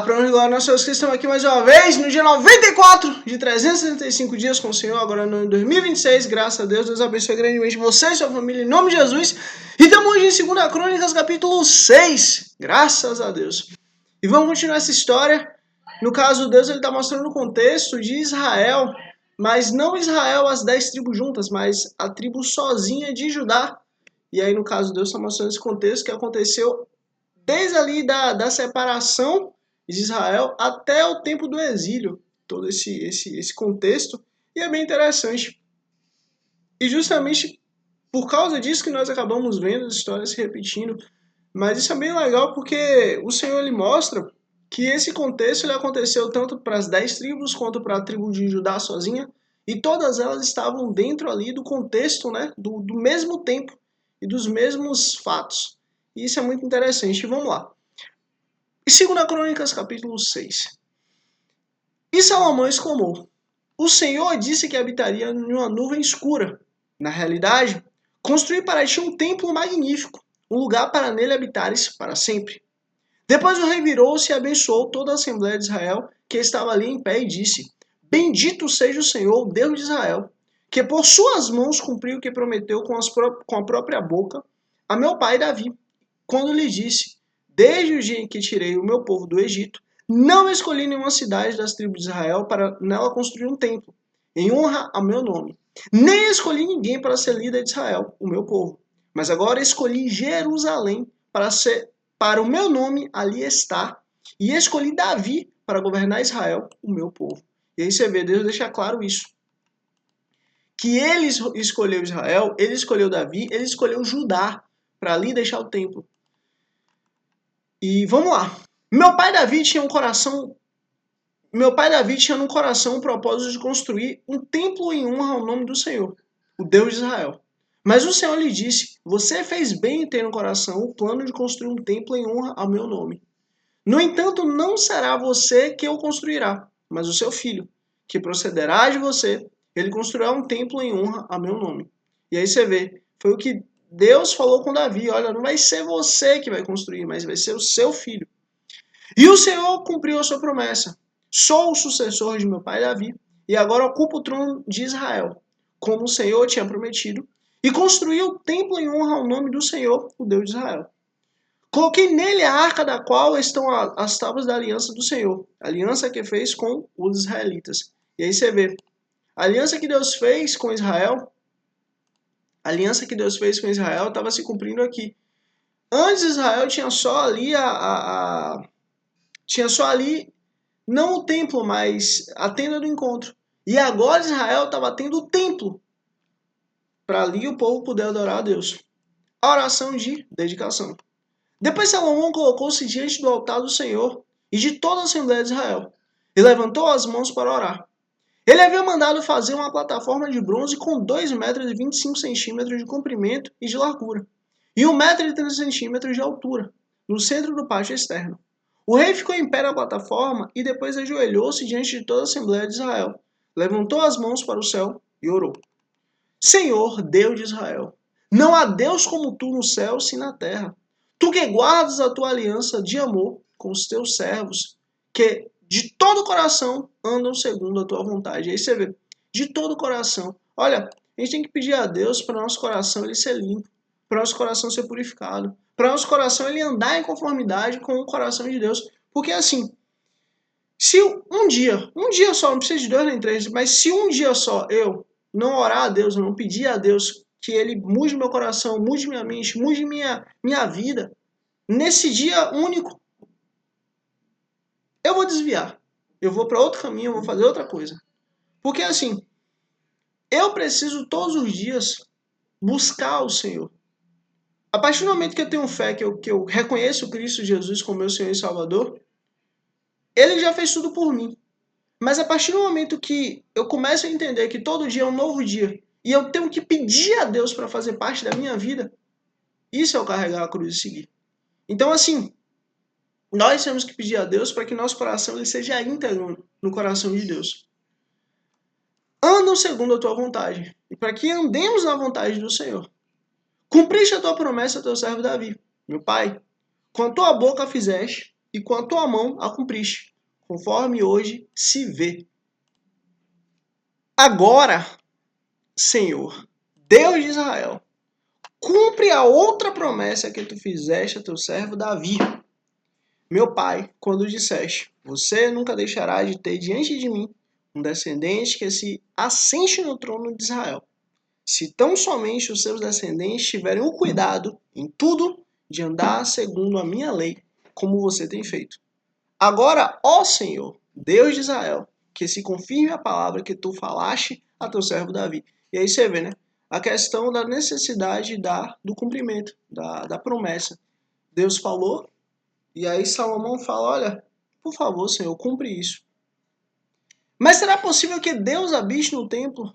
Para onde glória nós que estamos aqui mais uma vez, no dia 94 de 365 dias com o Senhor, agora no ano 2026, graças a Deus, Deus abençoe grandemente você e sua família, em nome de Jesus. E estamos hoje em 2 Crônicas, capítulo 6, graças a Deus. E vamos continuar essa história. No caso, Deus está mostrando o contexto de Israel, mas não Israel, as 10 tribos juntas, mas a tribo sozinha de Judá. E aí, no caso, Deus está mostrando esse contexto que aconteceu desde ali da separação de Israel até o tempo do exílio, todo esse contexto, e é bem interessante. E justamente por causa disso que nós acabamos vendo as histórias se repetindo, mas isso é bem legal porque o Senhor ele mostra que esse contexto ele aconteceu tanto para as 10 tribos quanto para a tribo de Judá sozinha, e todas elas estavam dentro ali do contexto, né, do mesmo tempo e dos mesmos fatos. E isso é muito interessante. Vamos lá. E 2 Crônicas, capítulo 6. E Salomão exclamou: O Senhor disse que habitaria em uma nuvem escura. Na realidade, construí para ti um templo magnífico, um lugar para nele habitares para sempre. Depois o rei virou-se e abençoou toda a Assembleia de Israel, que estava ali em pé, e disse: Bendito seja o Senhor, Deus de Israel, que por suas mãos cumpriu o que prometeu com a própria boca a meu pai Davi, quando lhe disse: Desde o dia em que tirei o meu povo do Egito, não escolhi nenhuma cidade das tribos de Israel para nela construir um templo, em honra ao meu nome. Nem escolhi ninguém para ser líder de Israel, o meu povo. Mas agora escolhi Jerusalém para o meu nome ali estar, e escolhi Davi para governar Israel, o meu povo. E aí você vê, Deus deixa claro isso. Que ele escolheu Israel, ele escolheu Davi, ele escolheu Judá para ali deixar o templo. E vamos lá. Meu pai Davi tinha no coração o propósito de construir um templo em honra ao nome do Senhor, o Deus de Israel. Mas o Senhor lhe disse: Você fez bem em ter no coração o plano de construir um templo em honra ao meu nome. No entanto, não será você que o construirá, mas o seu filho, que procederá de você. Ele construirá um templo em honra ao meu nome. E aí você vê, foi o que Deus falou com Davi: olha, não vai ser você que vai construir, mas vai ser o seu filho. E o Senhor cumpriu a sua promessa. Sou o sucessor de meu pai Davi, e agora ocupo o trono de Israel, como o Senhor tinha prometido, e construí o templo em honra ao nome do Senhor, o Deus de Israel. Coloquei nele a arca da qual estão as tábuas da aliança do Senhor, a aliança que fez com os israelitas. E aí você vê, a aliança que Deus fez com Israel, estava se cumprindo aqui. Antes Israel tinha só ali não o templo, mas a tenda do encontro. E agora Israel estava tendo o templo para ali o povo poder adorar a Deus. A oração de dedicação. Depois Salomão colocou-se diante do altar do Senhor e de toda a Assembleia de Israel, e levantou as mãos para orar. Ele havia mandado fazer uma plataforma de bronze com 2 metros e 25 centímetros de comprimento e de largura, e 1 metro e 30 centímetros de altura, no centro do pátio externo. O rei ficou em pé na plataforma e depois ajoelhou-se diante de toda a Assembleia de Israel, levantou as mãos para o céu e orou. Senhor, Deus de Israel, não há Deus como tu no céu, sim na terra. Tu que guardas a tua aliança de amor com os teus servos, que de todo o coração andam segundo a tua vontade. Aí você vê, de todo o coração. Olha, a gente tem que pedir a Deus para o nosso coração ele ser limpo, para o nosso coração ser purificado, para o nosso coração ele andar em conformidade com o coração de Deus. Porque assim, se um dia só, não precisa de 2 nem 3, mas se um dia só eu não orar a Deus, eu não pedir a Deus que ele mude meu coração, mude minha mente, mude minha vida, nesse dia único, eu vou desviar. Eu vou para outro caminho, eu vou fazer outra coisa. Porque assim, eu preciso todos os dias buscar o Senhor. A partir do momento que eu tenho fé, que eu reconheço Cristo Jesus como meu Senhor e Salvador, ele já fez tudo por mim. Mas a partir do momento que eu começo a entender que todo dia é um novo dia, e eu tenho que pedir a Deus para fazer parte da minha vida, isso é o carregar a cruz e seguir. Então assim, nós temos que pedir a Deus para que nosso coração ele seja íntegro no coração de Deus. Andam segundo a tua vontade, e para que andemos na vontade do Senhor. Cumpriste a tua promessa a teu servo Davi, meu pai, com a tua boca fizeste, e com a tua mão a cumpriste, conforme hoje se vê. Agora, Senhor, Deus de Israel, cumpre a outra promessa que tu fizeste a teu servo Davi, meu pai, quando disseste: você nunca deixará de ter diante de mim um descendente que se assente no trono de Israel, se tão somente os seus descendentes tiverem o cuidado em tudo de andar segundo a minha lei, como você tem feito. Agora, ó Senhor, Deus de Israel, que se confirme a palavra que tu falaste a teu servo Davi. E aí você vê, né? A questão da necessidade do cumprimento, da promessa. Deus falou, e aí Salomão fala, olha, por favor, Senhor, cumpre isso. Mas será possível que Deus habite no templo?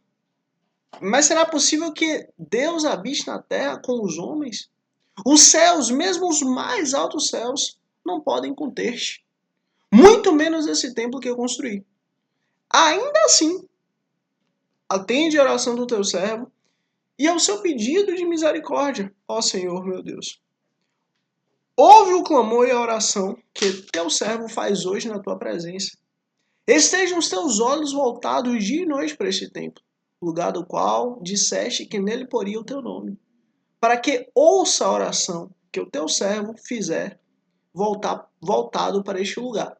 Mas será possível que Deus habite na terra com os homens? Os céus, mesmo os mais altos céus, não podem conter-te. Muito menos esse templo que eu construí. Ainda assim, atende a oração do teu servo e ao seu pedido de misericórdia, ó Senhor meu Deus. Ouve o clamor e a oração que teu servo faz hoje na tua presença. Estejam os teus olhos voltados dia e noite para este templo, lugar do qual disseste que nele poria o teu nome, para que ouça a oração que o teu servo fizer voltado para este lugar.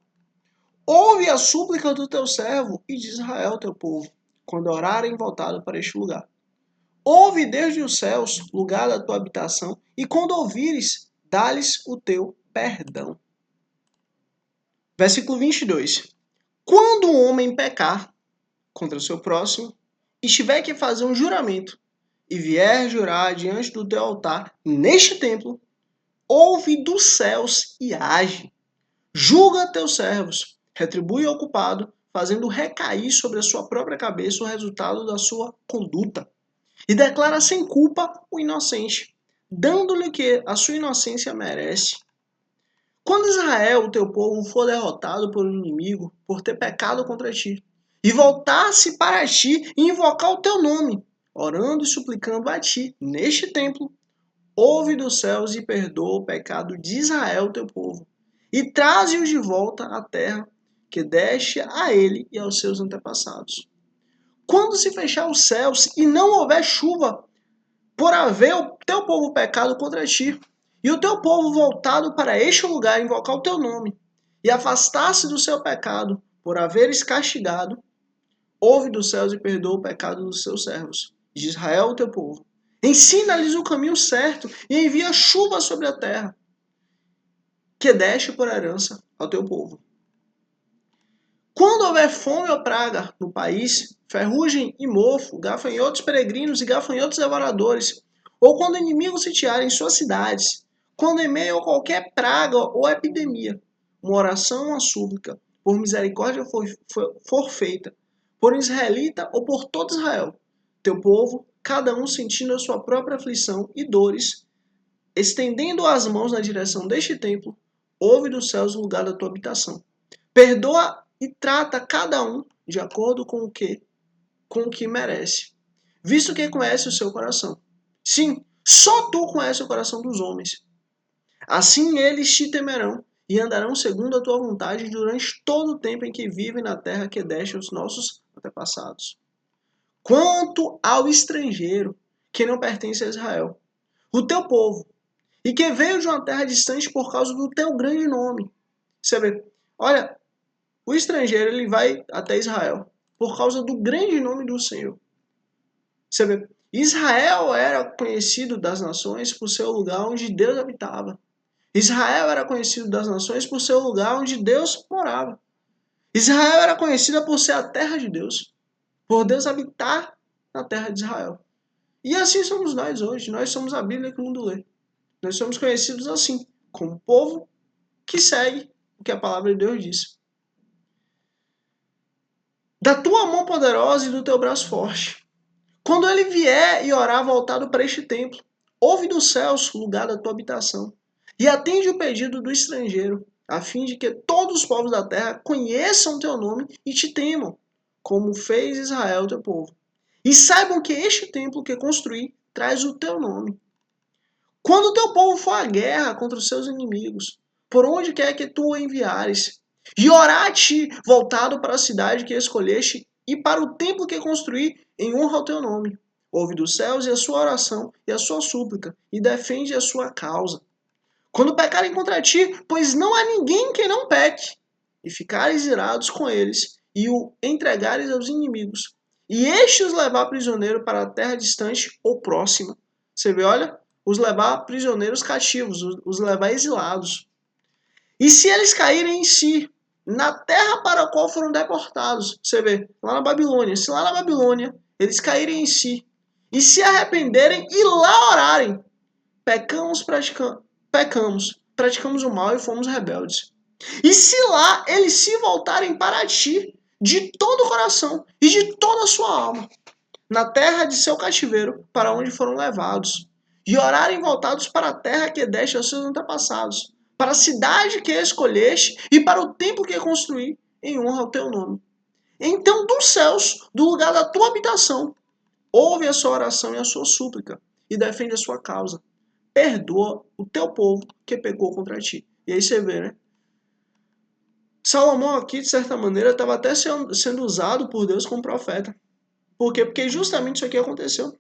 Ouve a súplica do teu servo e de Israel, teu povo, quando orarem voltado para este lugar. Ouve desde os céus, lugar da tua habitação, e quando ouvires, dá-lhes o teu perdão. Versículo 22. Quando um homem pecar contra o seu próximo, e tiver que fazer um juramento, e vier jurar diante do teu altar neste templo, ouve dos céus e age. Julga teus servos, retribui ao culpado, fazendo recair sobre a sua própria cabeça o resultado da sua conduta. E declara sem culpa o inocente, dando-lhe o que a sua inocência merece. Quando Israel, o teu povo, for derrotado por um inimigo por ter pecado contra ti, e voltar-se para ti e invocar o teu nome, orando e suplicando a ti neste templo, ouve dos céus e perdoa o pecado de Israel, teu povo, e traze-os de volta à terra que deste a ele e aos seus antepassados. Quando se fechar os céus e não houver chuva, por haver o teu povo pecado contra ti, e o teu povo voltado para este lugar invocar o teu nome, e afastar-se do seu pecado, por haveres castigado, ouve dos céus e perdoa o pecado dos seus servos, de Israel, o teu povo. Ensina-lhes o caminho certo e envia chuva sobre a terra, que deste por herança ao teu povo. Quando houver fome ou praga no país, ferrugem e mofo, gafanhotos peregrinos e gafanhotos devoradores, ou quando inimigos sitiarem suas cidades, quando em meio a qualquer praga ou epidemia, uma oração ou uma súplica, por misericórdia for feita, por israelita ou por todo Israel, teu povo, cada um sentindo a sua própria aflição e dores, estendendo as mãos na direção deste templo, ouve dos céus o lugar da tua habitação. Perdoa e trata cada um de acordo com o que merece, visto que conhece o seu coração. Sim, só tu conheces o coração dos homens. Assim eles te temerão e andarão segundo a tua vontade durante todo o tempo em que vivem na terra que deste aos nossos antepassados. Quanto ao estrangeiro que não pertence a Israel, o teu povo, e que veio de uma terra distante por causa do teu grande nome. Você vê, olha, o estrangeiro ele vai até Israel por causa do grande nome do Senhor. Você vê, Israel era conhecido das nações por ser o lugar onde Deus habitava. Israel era conhecido das nações por ser o lugar onde Deus morava. Israel era conhecida por ser a terra de Deus, por Deus habitar na terra de Israel. E assim somos nós hoje. Nós somos a Bíblia que o mundo lê. Nós somos conhecidos assim, como povo que segue o que a palavra de Deus diz. Da tua mão poderosa e do teu braço forte. Quando ele vier e orar voltado para este templo, ouve dos céus o lugar da tua habitação, e atende o pedido do estrangeiro, a fim de que todos os povos da terra conheçam o teu nome e te temam, como fez Israel, teu povo. E saibam que este templo que construí traz o teu nome. Quando o teu povo for à guerra contra os seus inimigos, por onde quer que tu o enviares, e orar a ti, voltado para a cidade que escolheste e para o templo que construí em honra ao teu nome. Ouve dos céus e a sua oração e a sua súplica, e defende a sua causa. Quando pecarem contra ti, pois não há ninguém que não peque, e ficares irados com eles, e o entregares aos inimigos, e este os levar prisioneiro para a terra distante ou próxima. Você vê, olha, os levar prisioneiros cativos, os levar exilados. E se eles caírem em si, na terra para a qual foram deportados, você vê, lá na Babilônia, se lá na Babilônia eles caírem em si, e se arrependerem e lá orarem, praticamos o mal e fomos rebeldes. E se lá eles se voltarem para ti, de todo o coração e de toda a sua alma, na terra de seu cativeiro, para onde foram levados, e orarem voltados para a terra que deste aos seus antepassados, para a cidade que escolheste e para o templo que construí em honra ao teu nome. Então dos céus, do lugar da tua habitação, ouve a sua oração e a sua súplica, e defende a sua causa. Perdoa o teu povo que pecou contra ti. E aí você vê, né? Salomão aqui, de certa maneira, estava até sendo usado por Deus como profeta. Por quê? Porque justamente isso aqui aconteceu.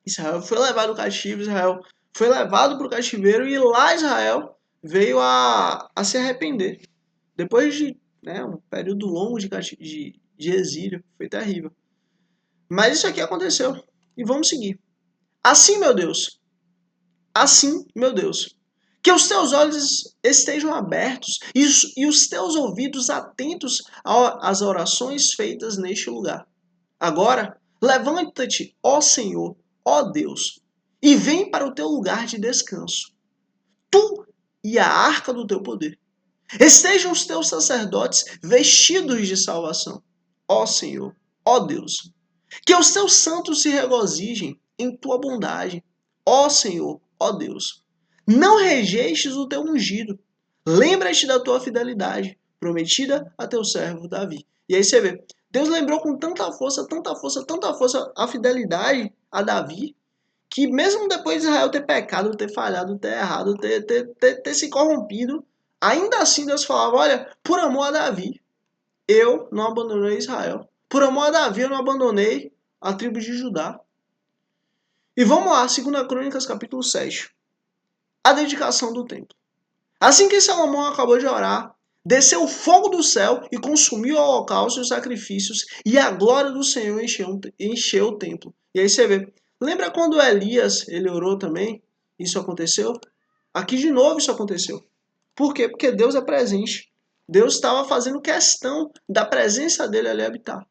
Israel foi levado cativo, Israel foi levado para o cativeiro e lá Israel veio a se arrepender. Depois de um período longo de exílio, foi terrível. Mas isso aqui aconteceu. E vamos seguir. Assim, meu Deus, que os teus olhos estejam abertos e os teus ouvidos atentos às orações feitas neste lugar. Agora, levanta-te, ó Senhor, ó Deus, e vem para o teu lugar de descanso. Tu e a arca do teu poder. Estejam os teus sacerdotes vestidos de salvação, ó Senhor, ó Deus. Que os teus santos se regozijem em tua bondade, ó Senhor, ó Deus. Não rejeites o teu ungido. Lembra-te da tua fidelidade, prometida a teu servo Davi. E aí você vê, Deus lembrou com tanta força a fidelidade a Davi, que mesmo depois de Israel ter pecado, ter falhado, ter errado, ter se corrompido, ainda assim Deus falava, olha, por amor a Davi, eu não abandonei Israel. Por amor a Davi, eu não abandonei a tribo de Judá. E vamos lá, 2 Crônicas, capítulo 7. A dedicação do templo. Assim que Salomão acabou de orar, desceu o fogo do céu e consumiu o holocausto e os sacrifícios, e a glória do Senhor encheu o templo. E aí você vê, lembra quando Elias, ele orou também? Isso aconteceu? Aqui de novo isso aconteceu. Por quê? Porque Deus é presente. Deus estava fazendo questão da presença dele ali habitar.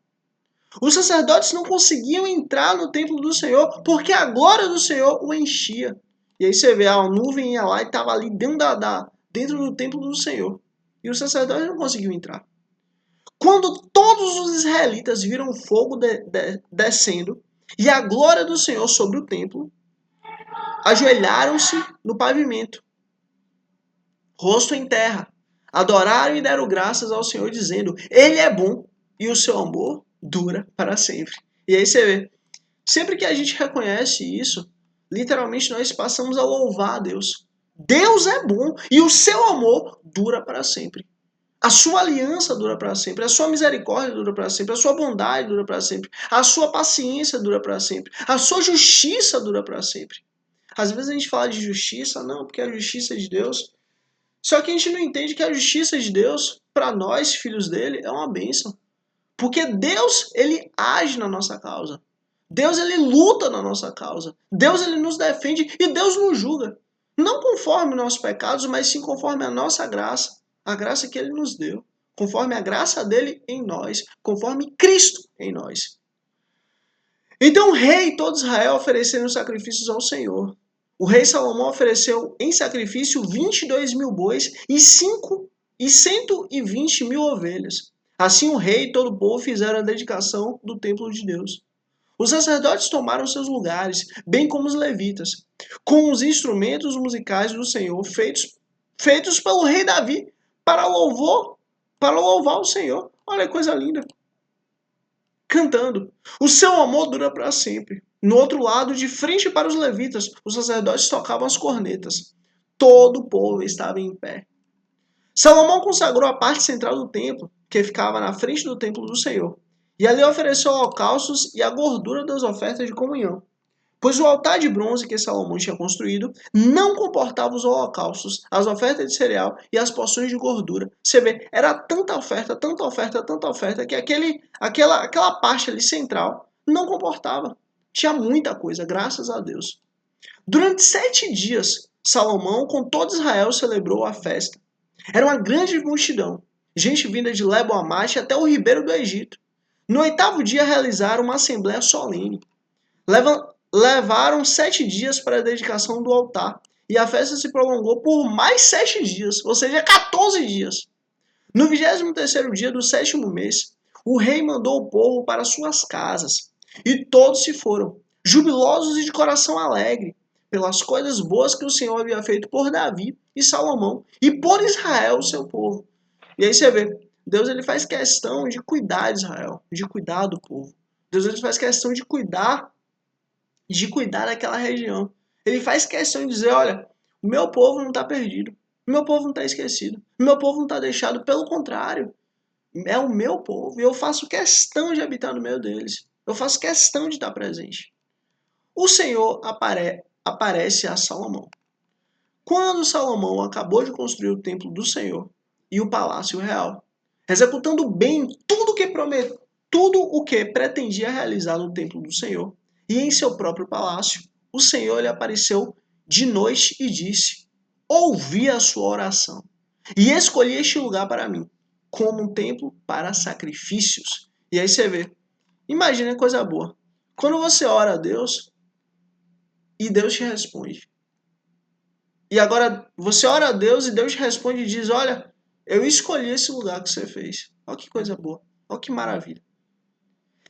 Os sacerdotes não conseguiam entrar no templo do Senhor porque a glória do Senhor o enchia. E aí você vê, a nuvem ia lá e estava ali dentro do templo do Senhor. E os sacerdotes não conseguiam entrar. Quando todos os israelitas viram fogo descendo e a glória do Senhor sobre o templo, ajoelharam-se no pavimento, rosto em terra, adoraram e deram graças ao Senhor, dizendo, Ele é bom e o seu amor dura para sempre. E aí você vê, sempre que a gente reconhece isso, literalmente nós passamos a louvar a Deus. Deus é bom e o seu amor dura para sempre. A sua aliança dura para sempre, a sua misericórdia dura para sempre, a sua bondade dura para sempre, a sua paciência dura para sempre, a sua justiça dura para sempre. Às vezes a gente fala de justiça, não, porque a justiça é de Deus. Só que a gente não entende que a justiça de Deus, para nós, filhos dele, é uma bênção. Porque Deus, ele age na nossa causa. Deus, ele luta na nossa causa. Deus, ele nos defende e Deus nos julga. Não conforme nossos pecados, mas sim conforme a nossa graça. A graça que ele nos deu. Conforme a graça dele em nós. Conforme Cristo em nós. Então o rei e todo Israel ofereceram sacrifícios ao Senhor. O rei Salomão ofereceu em sacrifício 22 mil bois e 120 mil ovelhas. Assim o rei e todo o povo fizeram a dedicação do templo de Deus. Os sacerdotes tomaram seus lugares, bem como os levitas, com os instrumentos musicais do Senhor feitos pelo rei Davi para louvar o Senhor. Olha que coisa linda. Cantando. O seu amor dura para sempre. No outro lado, de frente para os levitas, os sacerdotes tocavam as cornetas. Todo o povo estava em pé. Salomão consagrou a parte central do templo, que ficava na frente do templo do Senhor, e ali ofereceu holocaustos e a gordura das ofertas de comunhão. Pois o altar de bronze que Salomão tinha construído não comportava os holocaustos, as ofertas de cereal e as porções de gordura. Você vê, era tanta oferta, tanta oferta, tanta oferta, que aquela parte ali central não comportava. Tinha muita coisa, graças a Deus. Durante 7 dias, Salomão, com todo Israel, celebrou a festa. Era uma grande multidão, gente vinda de Lebo-Amate até o ribeiro do Egito. No 8º dia, realizaram uma assembleia solene. Levaram 7 dias para a dedicação do altar, e a festa se prolongou por mais 7 dias, ou seja, 14 dias. No 23º dia do 7º mês, o rei mandou o povo para suas casas, e todos se foram, jubilosos e de coração alegre, pelas coisas boas que o Senhor havia feito por Davi e Salomão, e por Israel, o seu povo. E aí você vê, Deus ele faz questão de cuidar de Israel, de cuidar do povo. Deus ele faz questão de cuidar daquela região. Ele faz questão de dizer, olha, o meu povo não está perdido, o meu povo não está esquecido, o meu povo não está deixado, pelo contrário, é o meu povo e eu faço questão de habitar no meio deles, eu faço questão de estar presente. O Senhor aparece a Salomão. Quando Salomão acabou de construir o templo do Senhor e o palácio real, executando bem tudo o que pretendia realizar no templo do Senhor e em seu próprio palácio, o Senhor lhe apareceu de noite e disse: ouvi a sua oração e escolhi este lugar para mim, como um templo para sacrifícios. E aí você vê, imagina coisa boa. Quando você ora a Deus e Deus te responde. E agora você ora a Deus e Deus te responde e diz: olha, eu escolhi esse lugar que você fez. Olha que coisa boa, olha que maravilha.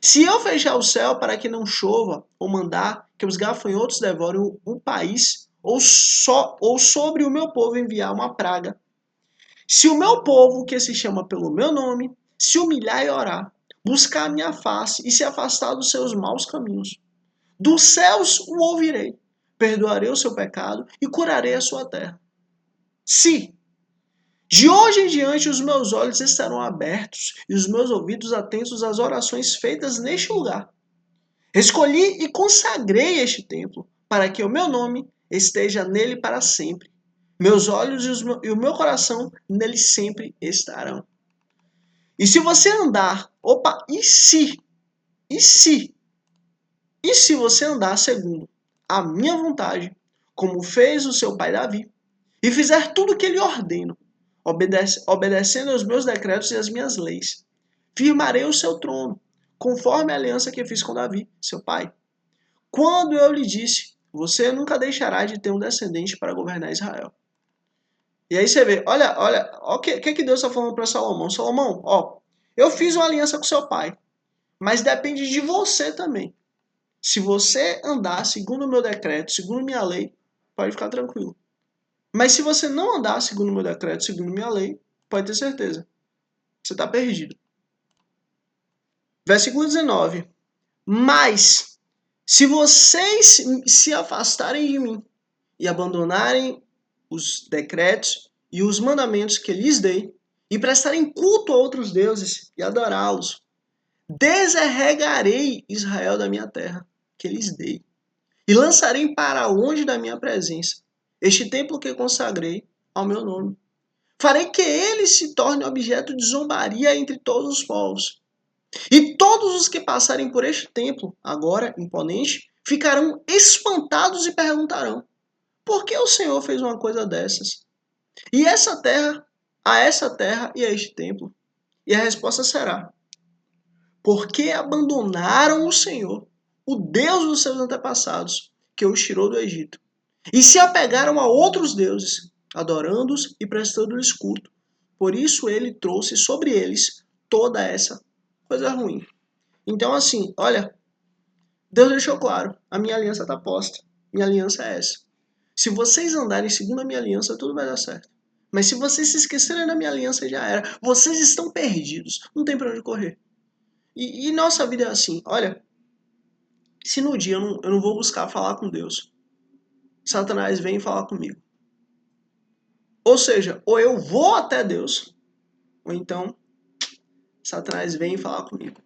Se eu fechar o céu para que não chova, ou mandar que os gafanhotos devorem o país, ou sobre o meu povo enviar uma praga, se o meu povo, que se chama pelo meu nome, se humilhar e orar, buscar a minha face e se afastar dos seus maus caminhos, dos céus o ouvirei, perdoarei o seu pecado e curarei a sua terra. Se de hoje em diante os meus olhos estarão abertos e os meus ouvidos atentos às orações feitas neste lugar. Escolhi e consagrei este templo para que o meu nome esteja nele para sempre. Meus olhos e o meu coração nele sempre estarão. E se você andar, e se você andar segundo a minha vontade, como fez o seu pai Davi, e fizer tudo o que lhe ordeno, obedecendo aos meus decretos e às minhas leis, firmarei o seu trono, conforme a aliança que fiz com Davi, seu pai. Quando eu lhe disse, você nunca deixará de ter um descendente para governar Israel. E aí você vê, olha o que Deus está falando para Salomão. Salomão, eu fiz uma aliança com seu pai, mas depende de você também. Se você andar segundo o meu decreto, segundo minha lei, pode ficar tranquilo. Mas se você não andar segundo o meu decreto, segundo minha lei, pode ter certeza, você está perdido. Versículo 19. Mas, se vocês se afastarem de mim e abandonarem os decretos e os mandamentos que lhes dei, e prestarem culto a outros deuses e adorá-los, desarregarei Israel da minha terra, que lhes dei, e lançarei para longe da minha presença este templo que consagrei ao meu nome. Farei que ele se torne objeto de zombaria entre todos os povos. E todos os que passarem por este templo, agora imponente, ficarão espantados e perguntarão: por que o Senhor fez uma coisa dessas? E a essa terra e a este templo? E a resposta será: porque abandonaram o Senhor, o Deus dos seus antepassados, que os tirou do Egito, e se apegaram a outros deuses, adorando-os e prestando-lhes culto. Por isso ele trouxe sobre eles toda essa coisa ruim. Então, assim, olha, Deus deixou claro, a minha aliança está posta. Minha aliança é essa. Se vocês andarem segundo a minha aliança, tudo vai dar certo. Mas se vocês se esquecerem da minha aliança, já era. Vocês estão perdidos. Não tem para onde correr. E nossa vida é assim. Olha, se no dia eu não vou buscar falar com Deus, Satanás vem falar comigo. Ou seja, ou eu vou até Deus, ou então Satanás vem falar comigo.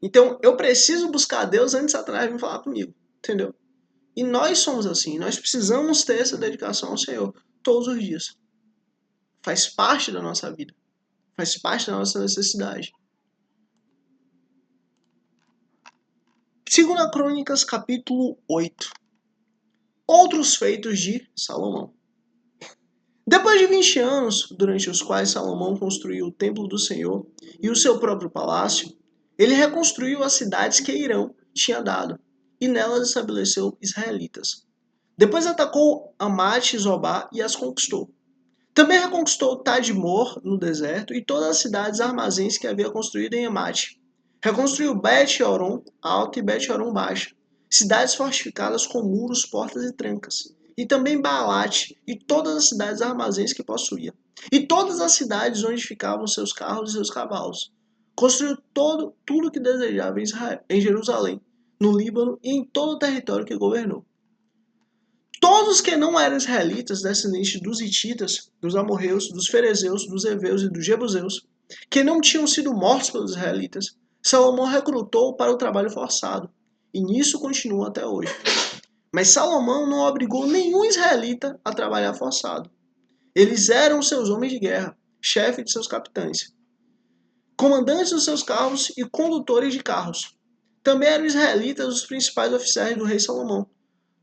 Então eu preciso buscar Deus antes de Satanás vir falar comigo, entendeu? E nós somos assim, nós precisamos ter essa dedicação ao Senhor todos os dias. Faz parte da nossa vida, faz parte da nossa necessidade. 2 Crônicas, capítulo 8. Outros feitos de Salomão. Depois de 20 anos, durante os quais Salomão construiu o templo do Senhor e o seu próprio palácio, ele reconstruiu as cidades que Irão tinha dado, e nelas estabeleceu israelitas. Depois atacou Amate e Zobá e as conquistou. Também reconquistou Tadmor, no deserto, e todas as cidades armazéns que havia construído em Amate. Reconstruiu Bet-Horon Alta e Bet-Horon Baixa, cidades fortificadas com muros, portas e trancas. E também Baalate e todas as cidades armazéns que possuía. E todas as cidades onde ficavam seus carros e seus cavalos. Construiu tudo o que desejava em Jerusalém, no Líbano e em todo o território que governou. Todos que não eram israelitas, descendentes dos hititas, dos amorreus, dos ferezeus, dos heveus e dos jebuseus, que não tinham sido mortos pelos israelitas, Salomão recrutou para o trabalho forçado, e nisso continua até hoje. Mas Salomão não obrigou nenhum israelita a trabalhar forçado. Eles eram seus homens de guerra, chefes de seus capitães, comandantes dos seus carros e condutores de carros. Também eram israelitas os principais oficiais do rei Salomão,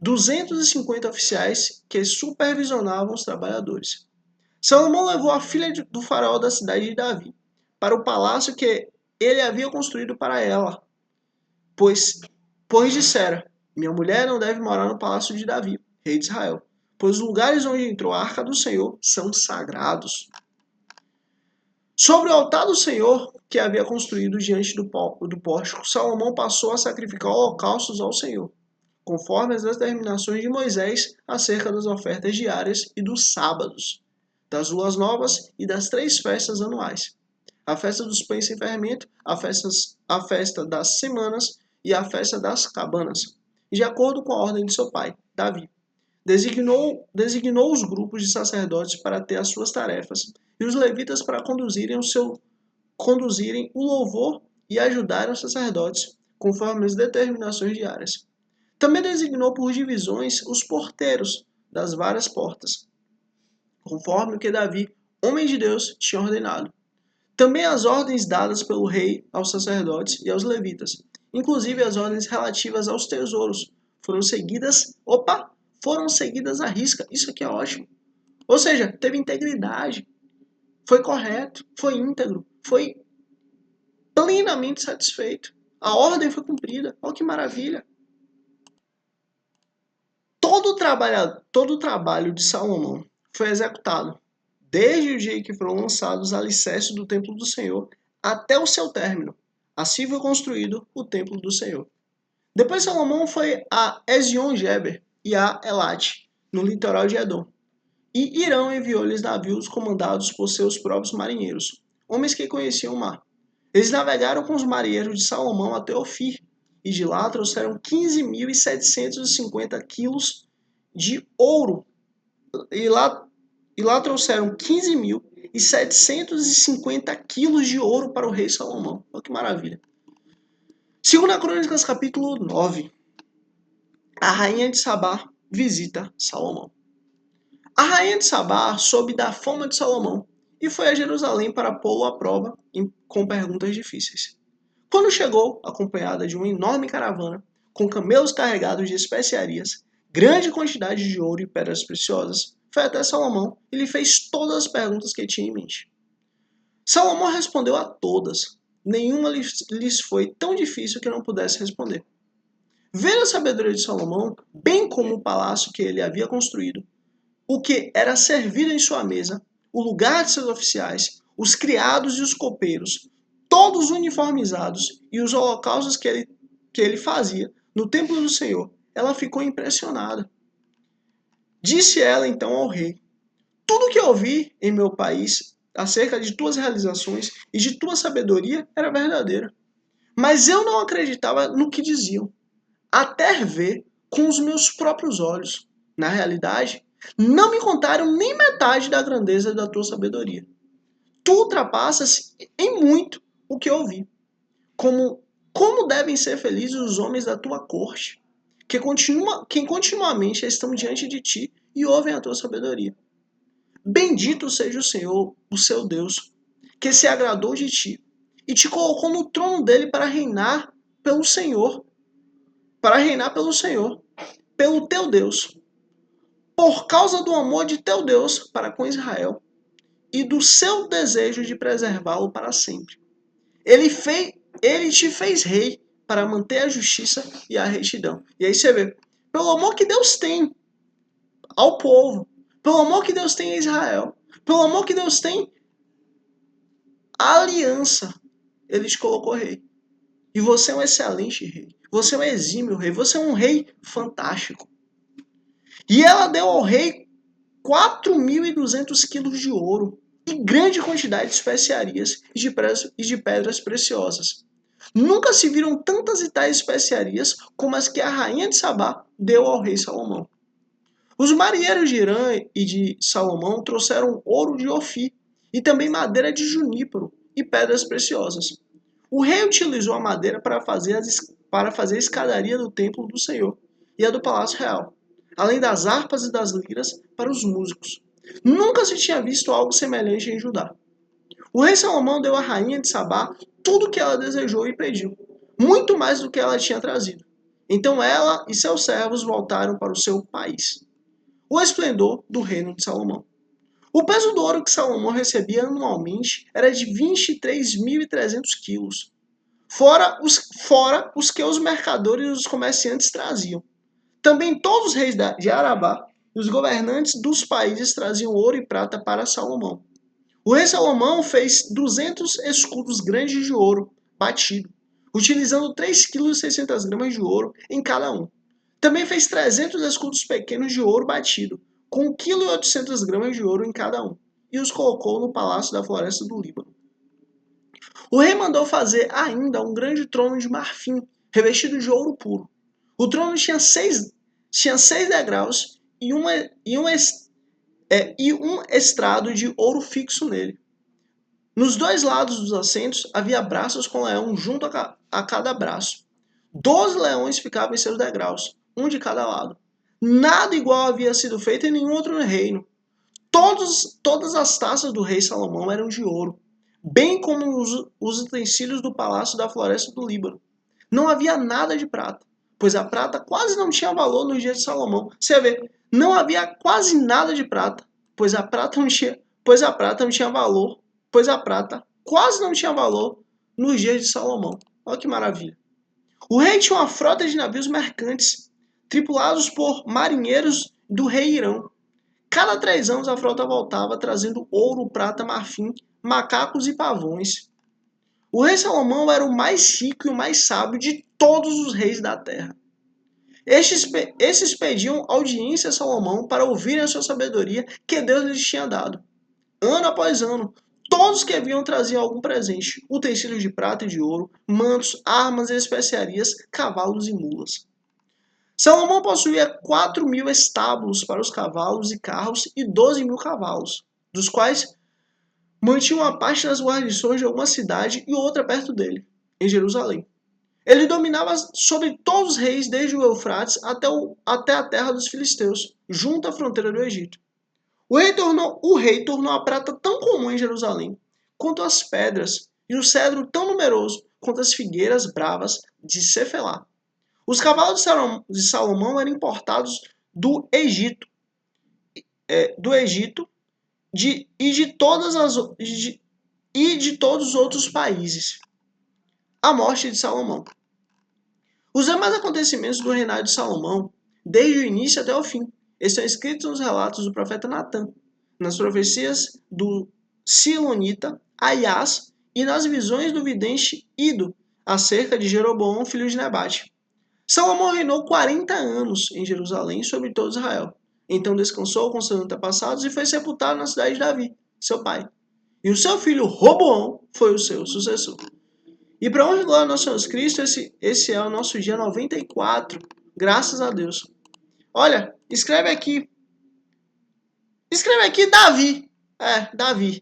250 oficiais que supervisionavam os trabalhadores. Salomão levou a filha do faraó da cidade de Davi para o palácio que ele havia construído para ela, pois dissera: minha mulher não deve morar no palácio de Davi, rei de Israel, pois os lugares onde entrou a arca do Senhor são sagrados. Sobre o altar do Senhor, que havia construído diante do pórtico, Salomão passou a sacrificar holocaustos ao Senhor, conforme as determinações de Moisés acerca das ofertas diárias e dos sábados, das luas novas e das 3 festas anuais: a festa dos pães sem fermento, a festa das semanas e a festa das cabanas, de acordo com a ordem de seu pai, Davi. Designou os grupos de sacerdotes para ter as suas tarefas e os levitas para conduzirem o louvor e ajudarem os sacerdotes, conforme as determinações diárias. Também designou por divisões os porteiros das várias portas, conforme o que Davi, homem de Deus, tinha ordenado. Também as ordens dadas pelo rei aos sacerdotes e aos levitas, inclusive as ordens relativas aos tesouros, foram seguidas à risca. Isso aqui é ótimo. Ou seja, teve integridade, foi correto, foi íntegro, foi plenamente satisfeito. A ordem foi cumprida. Olha que maravilha. Todo o trabalho de Salomão foi executado, desde o dia que foram lançados os alicerces do templo do Senhor até o seu término. Assim foi construído o templo do Senhor. Depois Salomão foi a Ezion-Geber e a Elate, no litoral de Edom. E Irão enviou-lhes navios comandados por seus próprios marinheiros, homens que conheciam o mar. Eles navegaram com os marinheiros de Salomão até Ofir, e de lá trouxeram 15.750 quilos de ouro. E lá trouxeram 15.750 quilos de ouro para o rei Salomão. Olha que maravilha. 2 Crônicas, capítulo 9. A rainha de Sabá visita Salomão. A rainha de Sabá soube da fama de Salomão e foi a Jerusalém para pô-lo à prova com perguntas difíceis. Quando chegou, acompanhada de uma enorme caravana, com camelos carregados de especiarias, grande quantidade de ouro e pedras preciosas, foi até Salomão e lhe fez todas as perguntas que tinha em mente. Salomão respondeu a todas. Nenhuma lhes foi tão difícil que não pudesse responder. Vendo a sabedoria de Salomão, bem como o palácio que ele havia construído, o que era servido em sua mesa, o lugar de seus oficiais, os criados e os copeiros, todos uniformizados, e os holocaustos que ele fazia no templo do Senhor, ela ficou impressionada. Disse ela então ao rei: tudo que ouvi em meu país acerca de tuas realizações e de tua sabedoria era verdadeiro. Mas eu não acreditava no que diziam, até ver com os meus próprios olhos. Na realidade, Não me contaram nem metade da grandeza da tua sabedoria. Tu ultrapassas em muito o que eu ouvi. Como devem ser felizes os homens da tua corte, quem continuamente estão diante de ti e ouvem a tua sabedoria. Bendito seja o Senhor, o seu Deus, que se agradou de ti e te colocou no trono dele para reinar pelo Senhor, pelo teu Deus, por causa do amor de teu Deus para com Israel e do seu desejo de preservá-lo para sempre. Ele te fez rei para manter a justiça e a retidão. E aí você vê, pelo amor que Deus tem ao povo, pelo amor que Deus tem a Israel, pelo amor que Deus tem a aliança, ele te colocou rei. E você é um excelente rei. Você é um exímio rei. Você é um rei fantástico. E ela deu ao rei 4.200 quilos de ouro e grande quantidade de especiarias e de pedras preciosas. Nunca se viram tantas e tais especiarias como as que a rainha de Sabá deu ao rei Salomão. Os marinheiros de Irã e de Salomão trouxeram ouro de Ofir e também madeira de junípero e pedras preciosas. O rei utilizou a madeira para fazer a escadaria do templo do Senhor e a do palácio real, além das harpas e das liras para os músicos. Nunca se tinha visto algo semelhante em Judá. O rei Salomão deu à rainha de Sabá tudo o que ela desejou e pediu, muito mais do que ela tinha trazido. Então ela e seus servos voltaram para o seu país. O esplendor do reino de Salomão. O peso do ouro que Salomão recebia anualmente era de 23.300 quilos, fora os que os mercadores e os comerciantes traziam. Também todos os reis de Arabá e os governantes dos países traziam ouro e prata para Salomão. O rei Salomão fez 200 escudos grandes de ouro batido, utilizando 3,6 kg de ouro em cada um. Também fez 300 escudos pequenos de ouro batido, com 1,8 kg de ouro em cada um, e os colocou no palácio da floresta do Líbano. O rei mandou fazer ainda um grande trono de marfim, revestido de ouro puro. O trono tinha seis degraus e um estrado de ouro fixo nele. Nos dois lados dos assentos havia braços com leão junto a cada braço. 12 leões ficavam em seus degraus, um de cada lado. Nada igual havia sido feito em nenhum outro reino. Todas as taças do rei Salomão eram de ouro, bem como os utensílios do palácio da floresta do Líbano. Não havia nada de prata, pois a prata quase não tinha valor nos dias de Salomão. Você vê, não havia quase nada de prata, pois a prata não tinha valor, pois a prata quase não tinha valor nos dias de Salomão. Olha que maravilha. O rei tinha uma frota de navios mercantes, tripulados por marinheiros do rei Irão. Cada 3 anos a frota voltava trazendo ouro, prata, marfim, macacos e pavões. O rei Salomão era o mais rico e o mais sábio de todos os reis da terra. Estes pediam audiência a Salomão para ouvirem a sua sabedoria que Deus lhes tinha dado. Ano após ano, todos que vinham traziam algum presente, utensílios de prata e de ouro, mantos, armas e especiarias, cavalos e mulas. Salomão possuía 4.000 estábulos para os cavalos e carros e 12.000 cavalos, dos quais mantinha uma parte nas guarnições de alguma cidade e outra perto dele, em Jerusalém. Ele dominava sobre todos os reis desde o Eufrates até a terra dos filisteus, junto à fronteira do Egito. O rei tornou a prata tão comum em Jerusalém quanto as pedras, e o cedro tão numeroso quanto as figueiras bravas de Cefelá. Os cavalos de Salomão eram importados do Egito, e de todos os outros países. A morte de Salomão. Os demais acontecimentos do reinado de Salomão, desde o início até o fim, estão escritos nos relatos do profeta Natã, nas profecias do Silonita, Aias e nas visões do vidente Ido acerca de Jeroboão, filho de Nebate. Salomão reinou 40 anos em Jerusalém sobre todo Israel. Então descansou com seus antepassados e foi sepultado na cidade de Davi, seu pai. E o seu filho Roboão foi o seu sucessor. E para honra e glória do nosso Jesus Cristo, esse é o nosso dia 94. Graças a Deus. Olha, escreve aqui Escreve aqui Davi. Davi.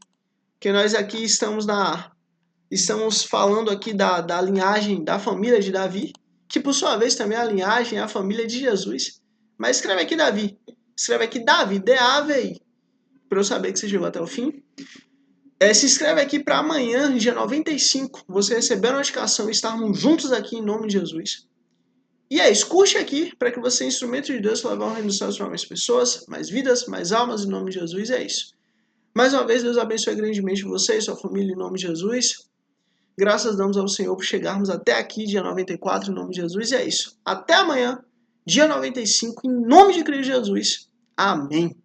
Que nós aqui estamos falando aqui da linhagem, da família de Davi, que por sua vez também é a linhagem, é a família de Jesus. Mas escreve aqui Davi. Escreve aqui Davi, D-A-V-I. Para eu saber que você chegou até o fim. Se inscreve aqui para amanhã, dia 95, você receber a notificação e estarmos juntos aqui em nome de Jesus. E é isso, curte aqui para que você seja instrumento de Deus para levar o reino dos céus para mais pessoas, mais vidas, mais almas em nome de Jesus. É isso. Mais uma vez, Deus abençoe grandemente você e sua família em nome de Jesus. Graças damos ao Senhor por chegarmos até aqui, dia 94, em nome de Jesus. E é isso. Até amanhã, dia 95, em nome de Cristo Jesus. Amém.